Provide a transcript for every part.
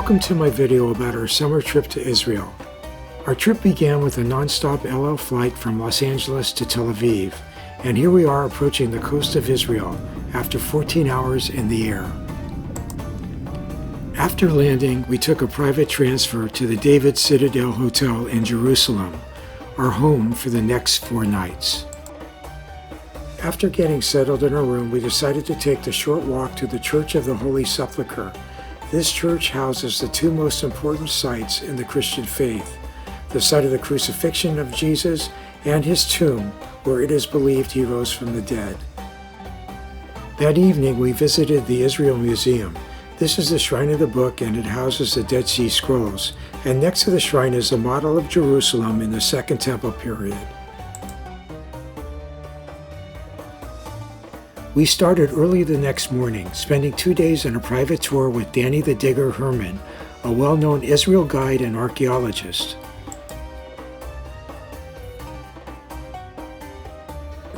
Welcome to my video about our summer trip to Israel. Our trip began with a non-stop El Al flight from Los Angeles to Tel Aviv, and here we are approaching the coast of Israel after 14 hours in the air. After landing, we took a private transfer to the David Citadel Hotel in Jerusalem, our home for the next 4 nights. After getting settled in our room, we decided to take the short walk to the Church of the Holy Sepulcher. This church houses the 2 most important sites in the Christian faith, the site of the crucifixion of Jesus and his tomb, where it is believed he rose from the dead. That evening, we visited the Israel Museum. This is the shrine of the book, and it houses the Dead Sea Scrolls, and next to the shrine is a model of Jerusalem in the Second Temple period. We started early the next morning, spending 2 days on a private tour with Danny the Digger Herman, a well-known Israel guide and archaeologist.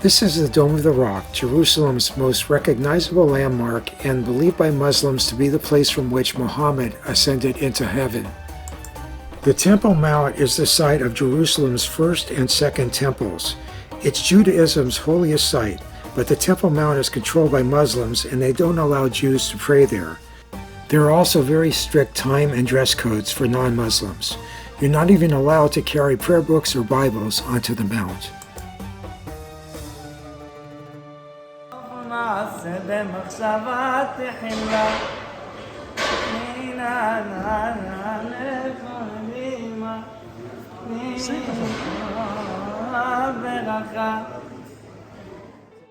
This is the Dome of the Rock, Jerusalem's most recognizable landmark and believed by Muslims to be the place from which Muhammad ascended into heaven. The Temple Mount is the site of Jerusalem's first and second temples. It's Judaism's holiest site, but the Temple Mount is controlled by Muslims and they don't allow Jews to pray there. There are also very strict time and dress codes for non-Muslims. You're not even allowed to carry prayer books or Bibles onto the mount.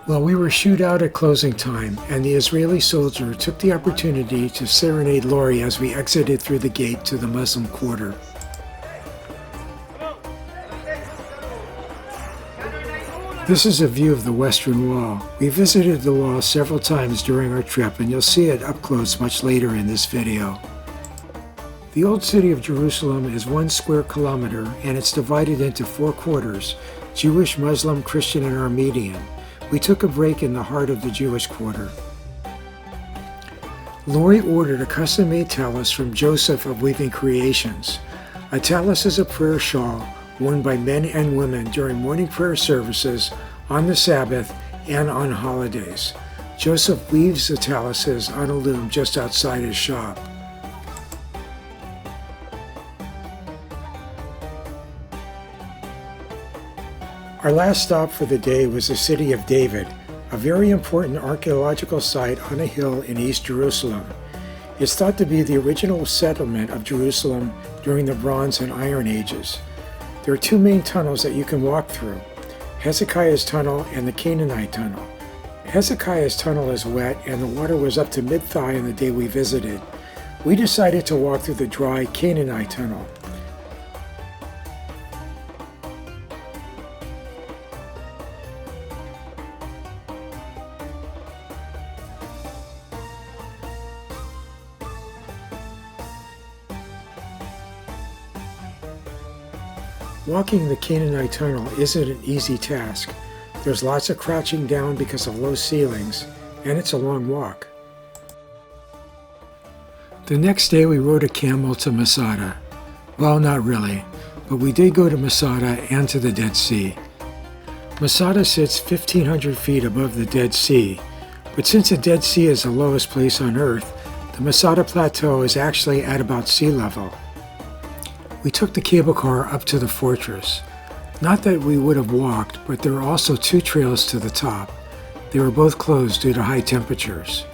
Well, we were shooed out at closing time, and the Israeli soldier took the opportunity to serenade Lori as we exited through the gate to the Muslim quarter. This is a view of the Western Wall. We visited the wall several times during our trip, and you'll see it up close much later in this video. The old city of Jerusalem is 1 square kilometer, and it's divided into 4 quarters: Jewish, Muslim, Christian, and Armenian. We took a break in the heart of the Jewish quarter. Lori ordered a custom-made tallis from Joseph of Weaving Creations. A tallis is a prayer shawl worn by men and women during morning prayer services, on the Sabbath, and on holidays. Joseph weaves the tallises on a loom just outside his shop. Our last stop for the day was the city of David, a very important archaeological site on a hill in East Jerusalem. It's thought to be the original settlement of Jerusalem during the Bronze and Iron Ages. There are 2 main tunnels that you can walk through: Hezekiah's Tunnel and the Canaanite Tunnel. Hezekiah's Tunnel is wet and the water was up to mid-thigh on the day we visited. We decided to walk through the dry Canaanite Tunnel. Walking the Canaanite Tunnel isn't an easy task. There's lots of crouching down because of low ceilings, and it's a long walk. The next day we rode a camel to Masada. Well, not really, but we did go to Masada and to the Dead Sea. Masada sits 1,500 feet above the Dead Sea, but since the Dead Sea is the lowest place on Earth, the Masada Plateau is actually at about sea level. We took the cable car up to the fortress. Not that we would have walked, but there are also 2 trails to the top. They were both closed due to high temperatures.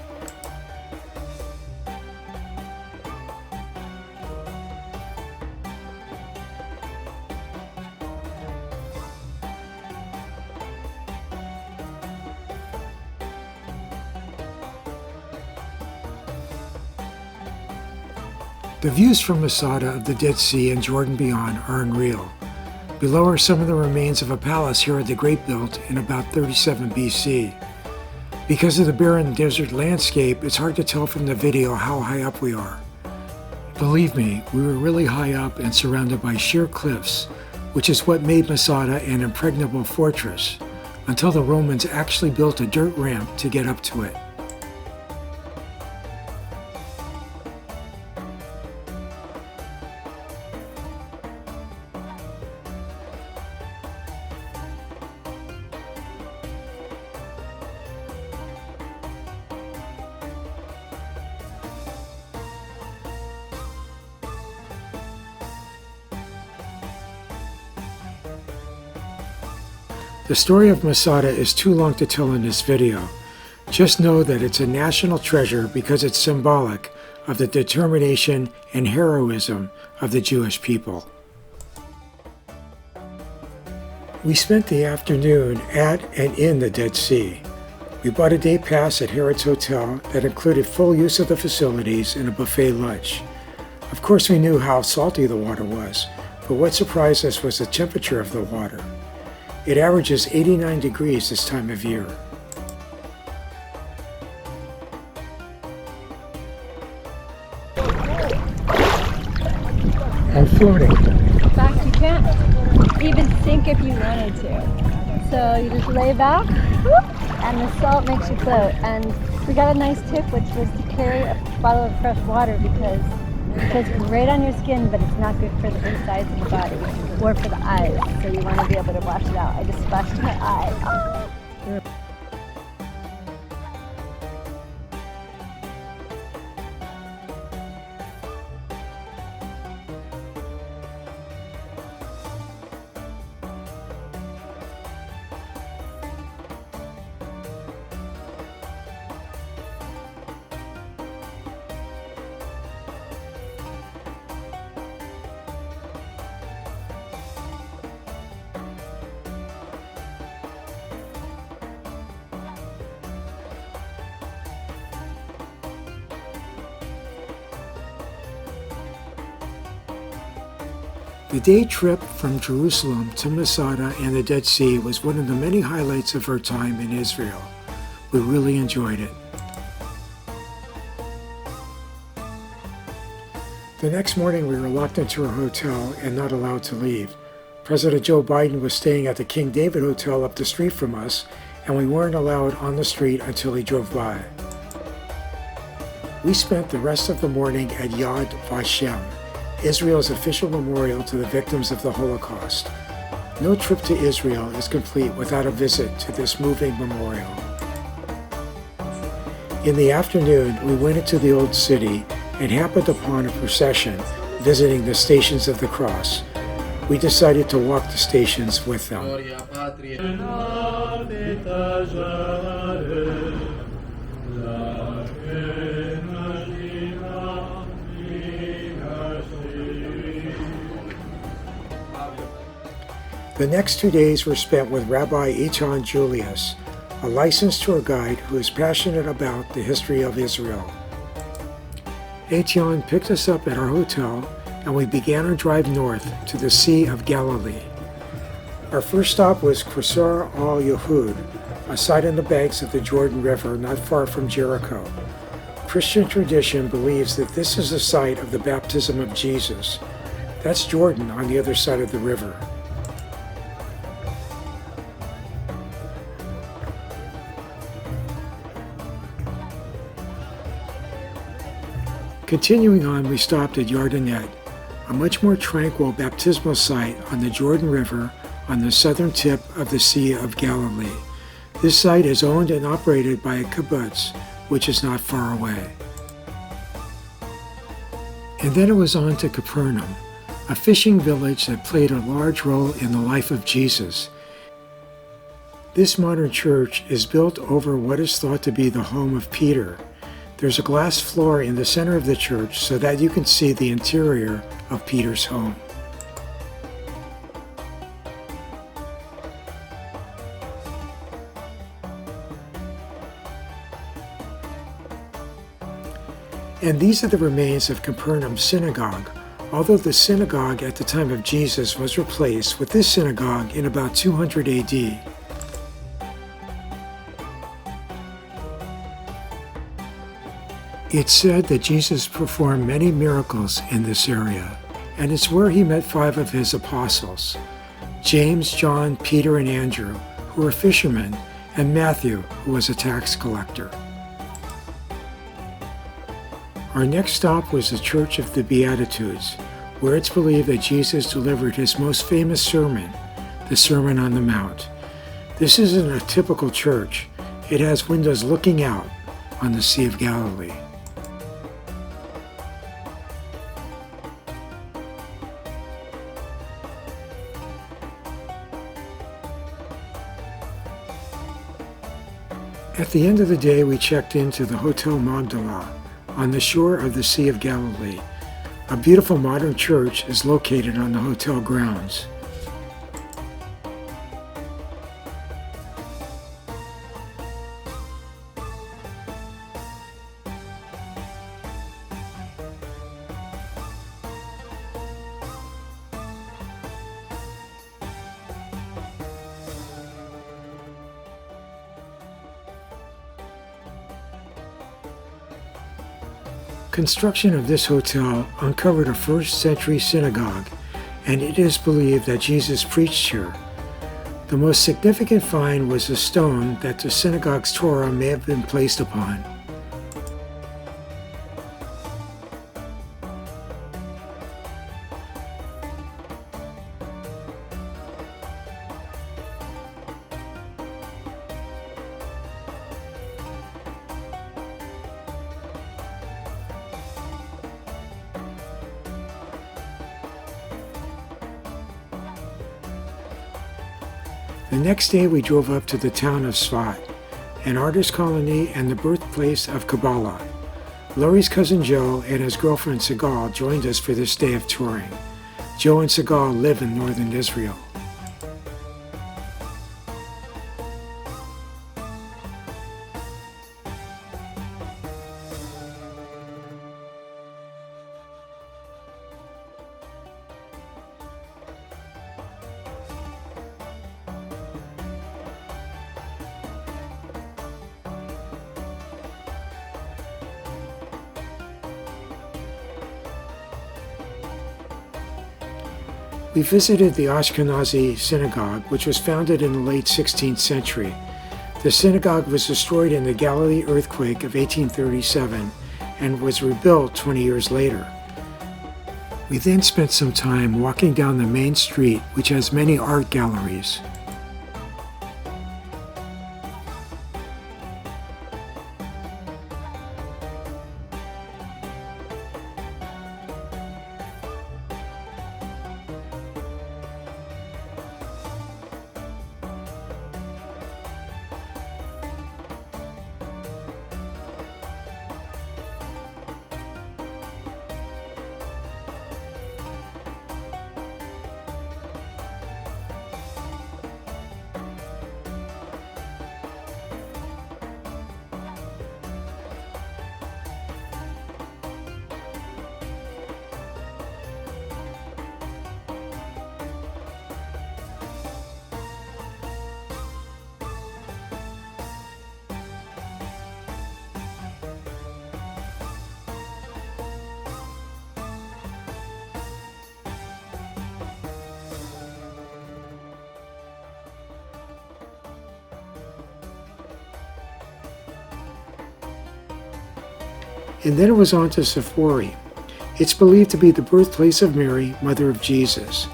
The views from Masada of the Dead Sea and Jordan beyond are unreal. Below are some of the remains of a palace Herod the Great built in about 37 BC. Because of the barren desert landscape, it's hard to tell from the video how high up we are. Believe me, we were really high up and surrounded by sheer cliffs, which is what made Masada an impregnable fortress, until the Romans actually built a dirt ramp to get up to it. The story of Masada is too long to tell in this video. Just know that it's a national treasure because it's symbolic of the determination and heroism of the Jewish people. We spent the afternoon at and in the Dead Sea. We bought a day pass at Harrod's Hotel that included full use of the facilities and a buffet lunch. Of course, we knew how salty the water was, but what surprised us was the temperature of the water. It averages 89 degrees this time of year. I'm floating. In fact, you can't even sink if you wanted to. So you just lay back, whoop, and the salt makes you float. And we got a nice tip, which was to carry a bottle of fresh water because it's great on your skin, but it's not good for the insides of the body or for the eyes. So you want to be able to wash it out. I just splashed my eye. Oh. The day trip from Jerusalem to Masada and the Dead Sea was one of the many highlights of our time in Israel. We really enjoyed it. The next morning we were locked into our hotel and not allowed to leave. President Joe Biden was staying at the King David Hotel up the street from us, and we weren't allowed on the street until he drove by. We spent the rest of the morning at Yad Vashem, Israel's official memorial to the victims of the Holocaust. No trip to Israel is complete without a visit to this moving memorial. In the afternoon, we went into the Old City and happened upon a procession visiting the Stations of the Cross. We decided to walk the stations with them. The next 2 days were spent with Rabbi Eitan Julius, a licensed tour guide who is passionate about the history of Israel. Eitan picked us up at our hotel and we began our drive north to the Sea of Galilee. Our first stop was Qasr al-Yehud, a site on the banks of the Jordan River not far from Jericho. Christian tradition believes that this is the site of the baptism of Jesus. That's Jordan on the other side of the river. Continuing on, we stopped at Yardenit, a much more tranquil baptismal site on the Jordan River on the southern tip of the Sea of Galilee. This site is owned and operated by a kibbutz, which is not far away. And then it was on to Capernaum, a fishing village that played a large role in the life of Jesus. This modern church is built over what is thought to be the home of Peter. There's a glass floor in the center of the church so that you can see the interior of Peter's home. And these are the remains of Capernaum synagogue, although the synagogue at the time of Jesus was replaced with this synagogue in about 200 AD. It's said that Jesus performed many miracles in this area, and it's where he met 5 of his apostles, James, John, Peter, and Andrew, who were fishermen, and Matthew, who was a tax collector. Our next stop was the Church of the Beatitudes, where it's believed that Jesus delivered his most famous sermon, the Sermon on the Mount. This isn't a typical church. It has windows looking out on the Sea of Galilee. At the end of the day, we checked into the Hotel Magdala on the shore of the Sea of Galilee. A beautiful modern church is located on the hotel grounds. Construction of this hotel uncovered a first-century synagogue, and it is believed that Jesus preached here. The most significant find was a stone that the synagogue's Torah may have been placed upon. The next day we drove up to the town of Tzfat, an artist colony and the birthplace of Kabbalah. Laurie's cousin Joe and his girlfriend Sigal joined us for this day of touring. Joe and Sigal live in northern Israel. We visited the Ashkenazi synagogue, which was founded in the late 16th century. The synagogue was destroyed in the Galilee earthquake of 1837 and was rebuilt 20 years later. We then spent some time walking down the main street, which has many art galleries. And then it was on to Tzippori. It's believed to be the birthplace of Mary, mother of Jesus.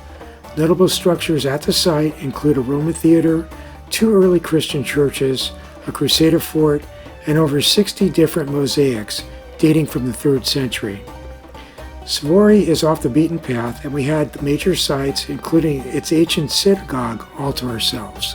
Notable structures at the site include a Roman theater, 2 early Christian churches, a Crusader fort, and over 60 different mosaics dating from the 3rd century. Tzippori is off the beaten path, and we had the major sites, including its ancient synagogue, all to ourselves.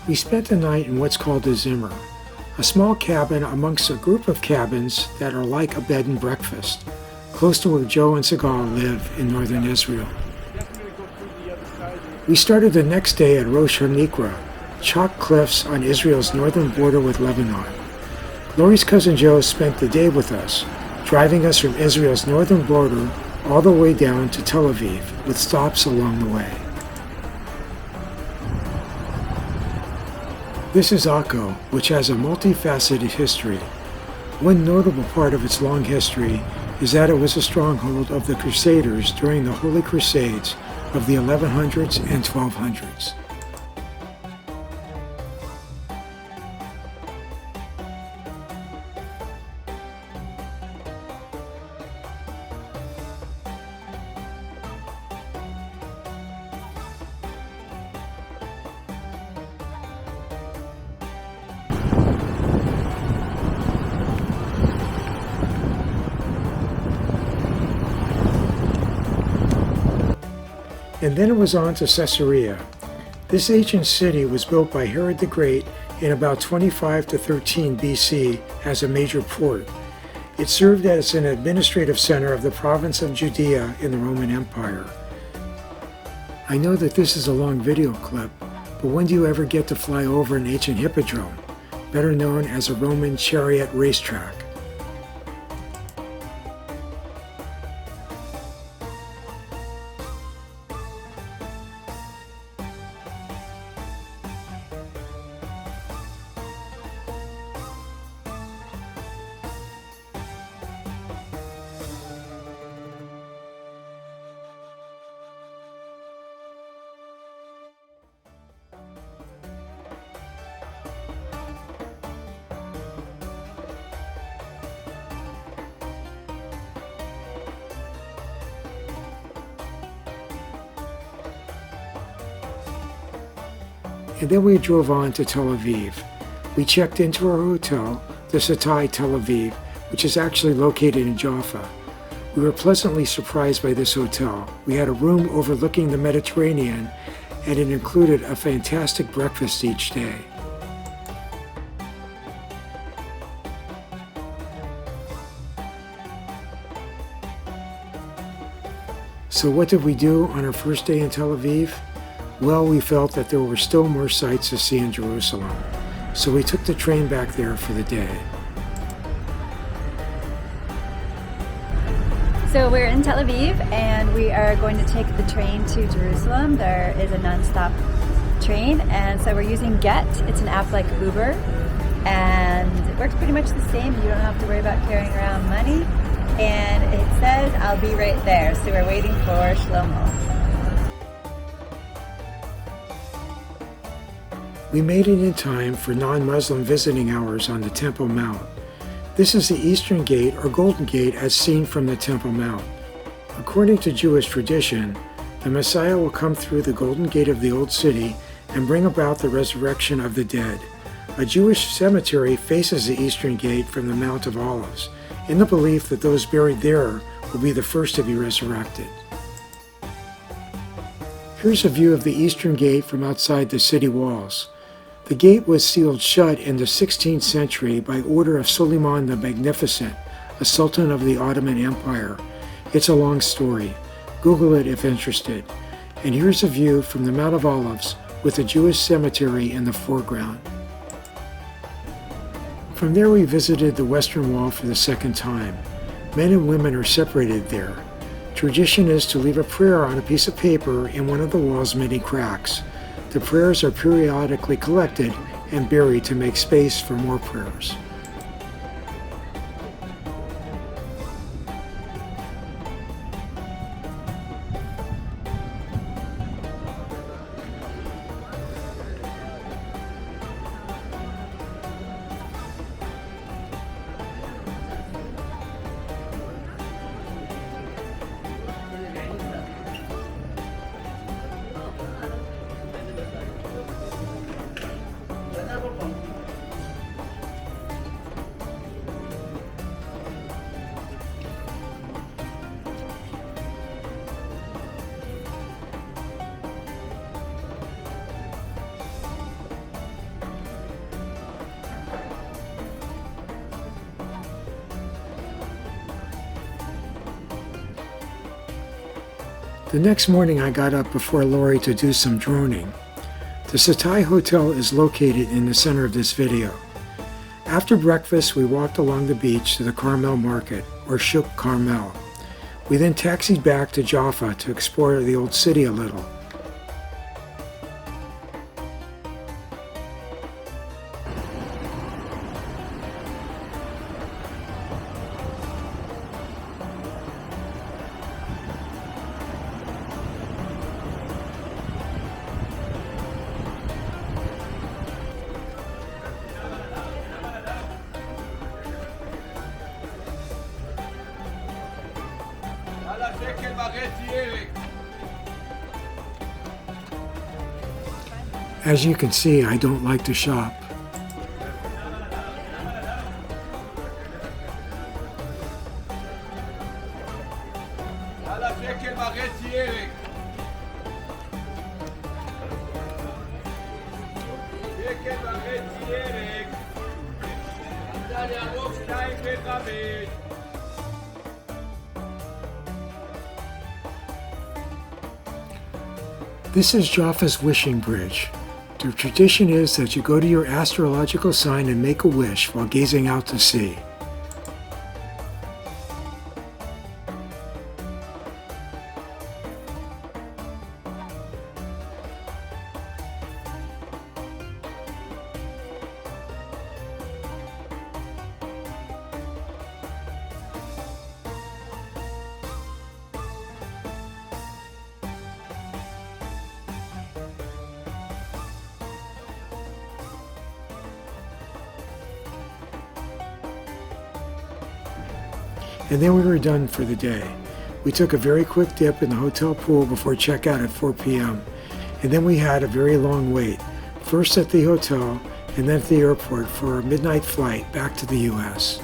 We spent the night in what's called a Zimmer, a small cabin amongst a group of cabins that are like a bed and breakfast, close to where Joe and Sigal live in northern Israel. We started the next day at Rosh HaNikra, chalk cliffs on Israel's northern border with Lebanon. Lori's cousin Joe spent the day with us, driving us from Israel's northern border all the way down to Tel Aviv, with stops along the way. This is Acco, which has a multifaceted history. One notable part of its long history is that it was a stronghold of the Crusaders during the Holy Crusades of the 1100s and 1200s. And then it was on to Caesarea. This ancient city was built by Herod the Great in about 25 to 13 BC as a major port. It served as an administrative center of the province of Judea in the Roman Empire. I know that this is a long video clip, but when do you ever get to fly over an ancient hippodrome, better known as a Roman chariot racetrack? And then we drove on to Tel Aviv. We checked into our hotel, the Setai Tel Aviv, which is actually located in Jaffa. We were pleasantly surprised by this hotel. We had a room overlooking the Mediterranean, and it included a fantastic breakfast each day. So what did we do on our first day in Tel Aviv? Well, we felt that there were still more sights to see in Jerusalem, so we took the train back there for the day. So we're in Tel Aviv and we are going to take the train to Jerusalem. There is a non-stop train, and so we're using Get. It's an app like Uber, and it works pretty much the same. You don't have to worry about carrying around money, and it says I'll be right there. So we're waiting for Shlomo. We made it in time for non-Muslim visiting hours on the Temple Mount. This is the Eastern Gate, or Golden Gate, as seen from the Temple Mount. According to Jewish tradition, the Messiah will come through the Golden Gate of the Old City and bring about the resurrection of the dead. A Jewish cemetery faces the Eastern Gate from the Mount of Olives, in the belief that those buried there will be the first to be resurrected. Here's a view of the Eastern Gate from outside the city walls. The gate was sealed shut in the 16th century by order of Suleiman the Magnificent, a sultan of the Ottoman Empire. It's a long story. Google it if interested. And here's a view from the Mount of Olives with a Jewish cemetery in the foreground. From there we visited the Western Wall for the second time. Men and women are separated there. Tradition is to leave a prayer on a piece of paper in one of the wall's many cracks. The prayers are periodically collected and buried to make space for more prayers. The next morning I got up before Lori to do some droning. The Setai Hotel is located in the center of this video. After breakfast, we walked along the beach to the Carmel Market, or Shuk Carmel. We then taxied back to Jaffa to explore the old city a little. As you can see, I don't like to shop. This is Jaffa's wishing bridge. The tradition is that you go to your astrological sign and make a wish while gazing out to sea. And then we were done for the day. We took a very quick dip in the hotel pool before checkout at 4 p.m. And then we had a very long wait, first at the hotel and then at the airport for our midnight flight back to the U.S.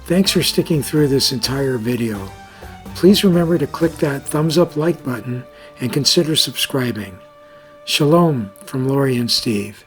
Thanks for sticking through this entire video. Please remember to click that thumbs up like button and consider subscribing. Shalom from Lori and Steve.